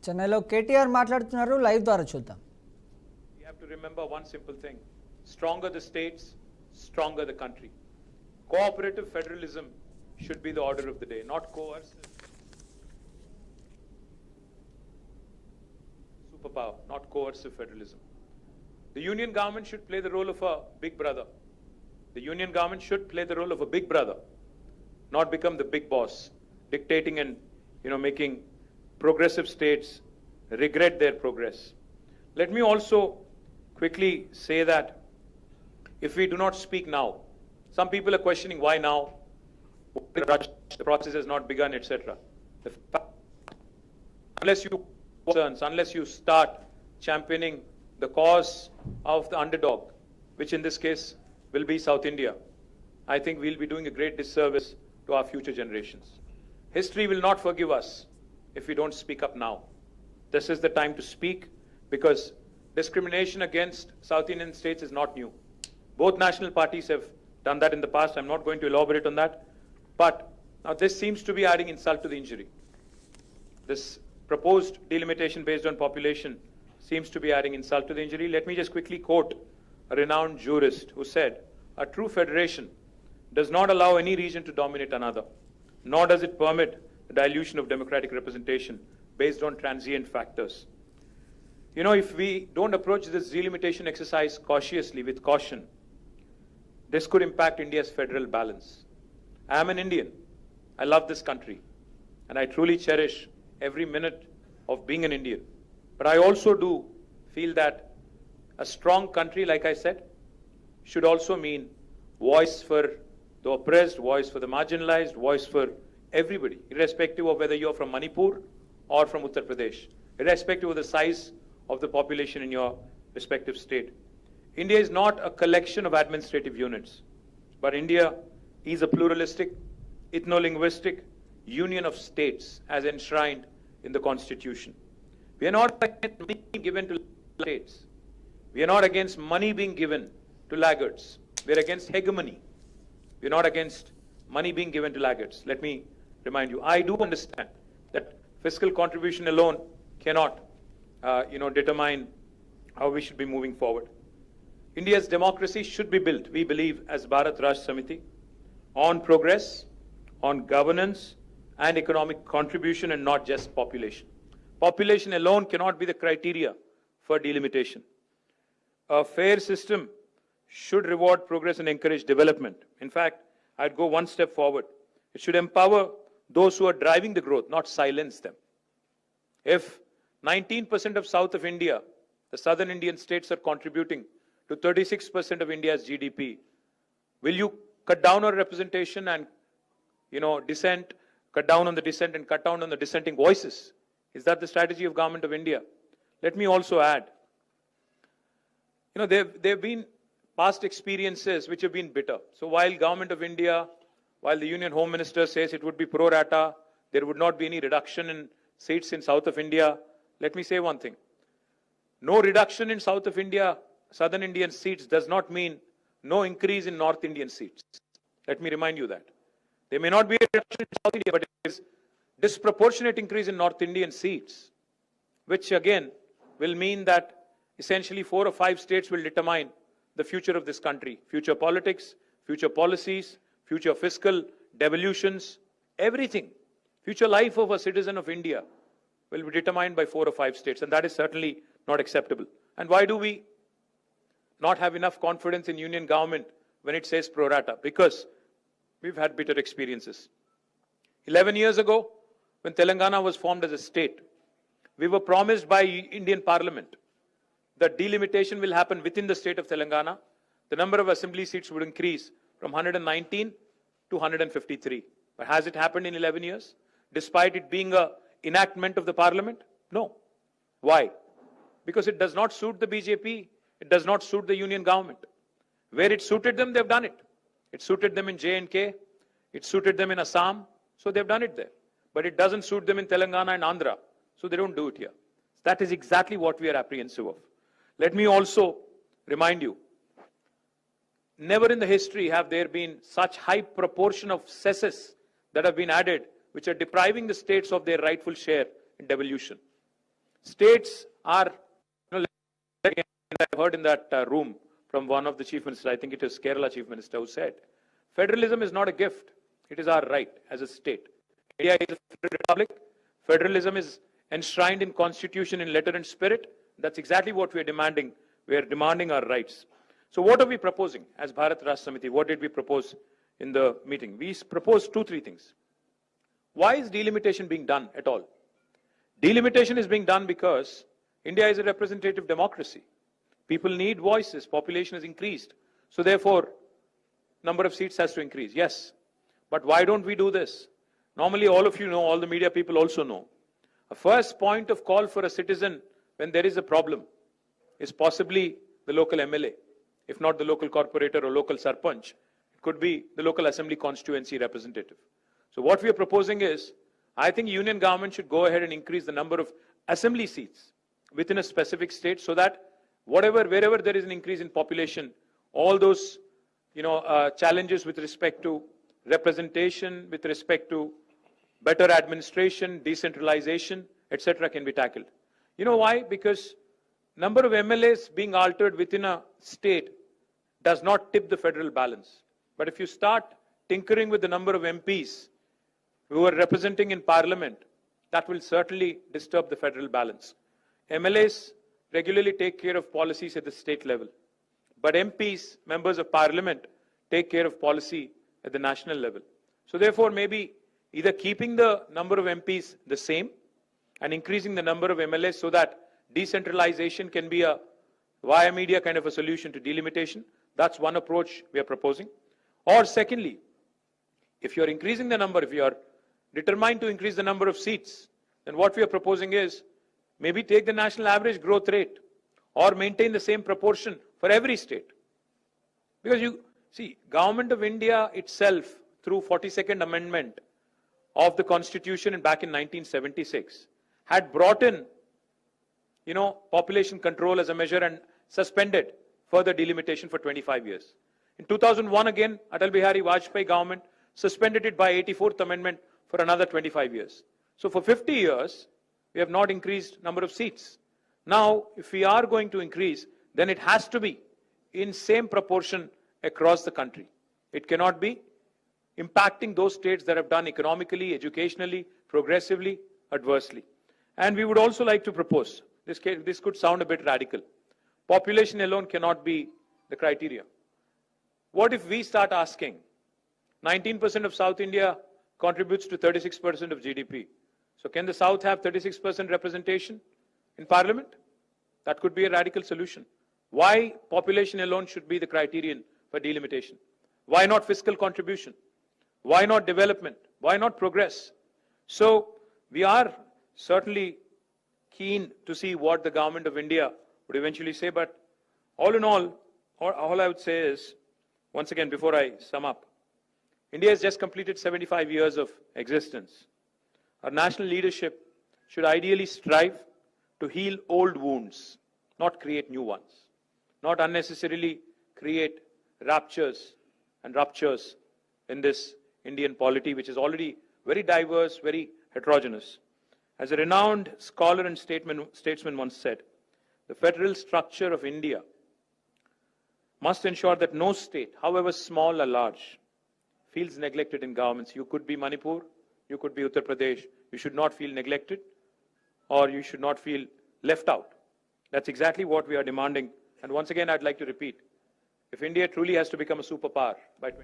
చెన్నైలో కేటీఆర్ మాట్లాడుతున్నారు, లైవ్ ద్వారా చూద్దాం. We have to remember one simple thing. Stronger the states, stronger the country. Cooperative federalism should be the order of the day, not coercive superpower, not coercive federalism. The union government should play the role of a big brother. The union government should play the role of a big brother, not become the big boss, dictating and making progressive states regret their progress. Let me also quickly say that if we do not speak now, some people are questioning why now, the process has not begun, etc. Unless you start championing the cause of the underdog, which in this case will be South India, I think we'll be doing a great disservice to our future generations. History will not forgive us if we don't speak up now. This is the time to speak, because discrimination against South Indian states is not new. Both national parties have done that in the past. I'm not going to elaborate on that. But now this seems to be adding insult to the injury. This proposed delimitation based on population seems to be adding insult to the injury. Let me just quickly quote a renowned jurist who said, "A true federation does not allow any region to dominate another, nor does it permit the dilution of democratic representation based on transient factors." If we don't approach this delimitation exercise cautiously, with caution, this could impact India's federal balance. I am an Indian. I love this country, and I truly cherish every minute of being an Indian. But I also do feel that a strong country, like I said, should also mean voice for the oppressed, voice for the marginalized, voice for everybody, irrespective of whether you're from Manipur or from Uttar Pradesh, irrespective of the size of the population in your respective state. India is not a collection of administrative units, but India is a pluralistic, ethno-linguistic union of states as enshrined in the Constitution. We are not against money being given to states. We are not against money being given to laggards. We are against hegemony. We are not against money being given to laggards. Let me remind you, I do understand that fiscal contribution alone cannot, determine how we should be moving forward. India's democracy should be built, we believe, as Bharat Rashtra Samiti, on progress, on governance and economic contribution, and not just population. Population alone cannot be the criteria for delimitation. A fair system should reward progress and encourage development. In fact, I'd go one step forward. It should empower those who are driving the growth, not silence them. If 19% of South of India, the southern Indian states, are contributing to 36% of India's GDP, will you cut down on representation and, dissent, cut down on the dissent and cut down on the dissenting voices? Is that the strategy of Government of India? Let me also add, there have been past experiences which have been bitter. So while Government of India, while the Union Home Minister says it would be pro rata, there would not be any reduction in seats in South of India, let me say one thing. No reduction in South of India, Southern Indian seats, does not mean no increase in North Indian seats. Let me remind you that. There may not be a reduction in South India, but it is disproportionate increase in North Indian seats, which again will mean that essentially 4 or 5 states will determine the future of this country, future politics, future policies, future fiscal devolutions, everything. Future life of a citizen of India will be determined by 4 or 5 states, and that is certainly not acceptable. And why do we not have enough confidence in union government when it says pro rata? Because we've had bitter experiences. 11 years ago, when Telangana was formed as a state, we were promised by Indian Parliament that delimitation will happen within the state of Telangana. The number of assembly seats would increase from 119 to 153. But has it happened in 11 years? Despite it being an enactment of the Parliament? No. Why? Because it does not suit the BJP. It does not suit the union government. Where it suited them, they've done it. It suited them in J&K. It suited them in Assam. So they've done it there. But it doesn't suit them in Telangana and Andhra. So they don't do it here. That is exactly what we are apprehensive of. Let me also remind you, never in the history have there been such high proportion of cesses that have been added, which are depriving the states of their rightful share in devolution. States are, again, I've heard in that room from one of the chief ministers, I think it is Kerala chief minister, who said, federalism is not a gift, it is our right as a state. India is a federal republic. Federalism is enshrined in constitution in letter and spirit. That's exactly what we are demanding. We are demanding our rights. So what are we proposing as Bharat Rashtra Samiti? What did we propose in the meeting? We proposed 2-3 things. Why is delimitation being done at all? Delimitation is being done because India is a representative democracy. People need voices. Population has increased. So therefore, number of seats has to increase. Yes. But why don't we do this? Normally, all of you know, all the media people also know. A first point of call for a citizen when there is a problem is possibly the local MLA, if not the local corporator or local sarpanch. It could be the local assembly constituency representative. So what we are proposing is, I think union government should go ahead and increase the number of assembly seats within a specific state so that wherever there is an increase in population, all those challenges with respect to representation, with respect to better administration, decentralization, etc. can be tackled. You know why? Because number of MLAs being altered within a state does not tip the federal balance. But if you start tinkering with the number of MPs who are representing in parliament, that will certainly disturb the federal balance. MLAs regularly take care of policies at the state level. But MPs, members of parliament, take care of policy at the national level. So therefore, maybe either keeping the number of MPs the same and increasing the number of MLAs so that decentralization can be a via media kind of a solution to delimitation. That's one approach we are proposing. Or secondly, if you're increasing the number, if you are determined to increase the number of seats, then what we are proposing is maybe take the national average growth rate or maintain the same proportion for every state. Because you see, Government of India itself, through 42nd Amendment of the Constitution and back in 1976, had brought in, population control as a measure and suspended further delimitation for 25 years. In 2001 again, Atal Bihari Vajpayee government suspended it by 84th Amendment for another 25 years. So for 50 years, we have not increased number of seats. Now, if we are going to increase, then it has to be in same proportion across the country. It cannot be impacting those states that have done economically, educationally, progressively, adversely. And we would also like to propose, this could sound a bit radical. Population alone cannot be the criteria. What if we start asking, 19% of South India contributes to 36% of GDP. So can the South have 36% representation in Parliament? That could be a radical solution. Why population alone should be the criterion for delimitation? Why not fiscal contribution? Why not development? Why not progress? So we are certainly keen to see what the Government of India would eventually say, but all in all I would say is, once again, before I sum up, India has just completed 75 years of existence. Our national leadership should ideally strive to heal old wounds, not create new ones, not unnecessarily create ruptures in this Indian polity, which is already very diverse, very heterogeneous. As a renowned scholar and statesman once said, the federal structure of India must ensure that no state, however small or large, feels neglected in governments. You could be Manipur, you could be Uttar Pradesh. You should not feel neglected or you should not feel left out. That's exactly what we are demanding. And once again, I'd like to repeat, if India truly has to become a superpower by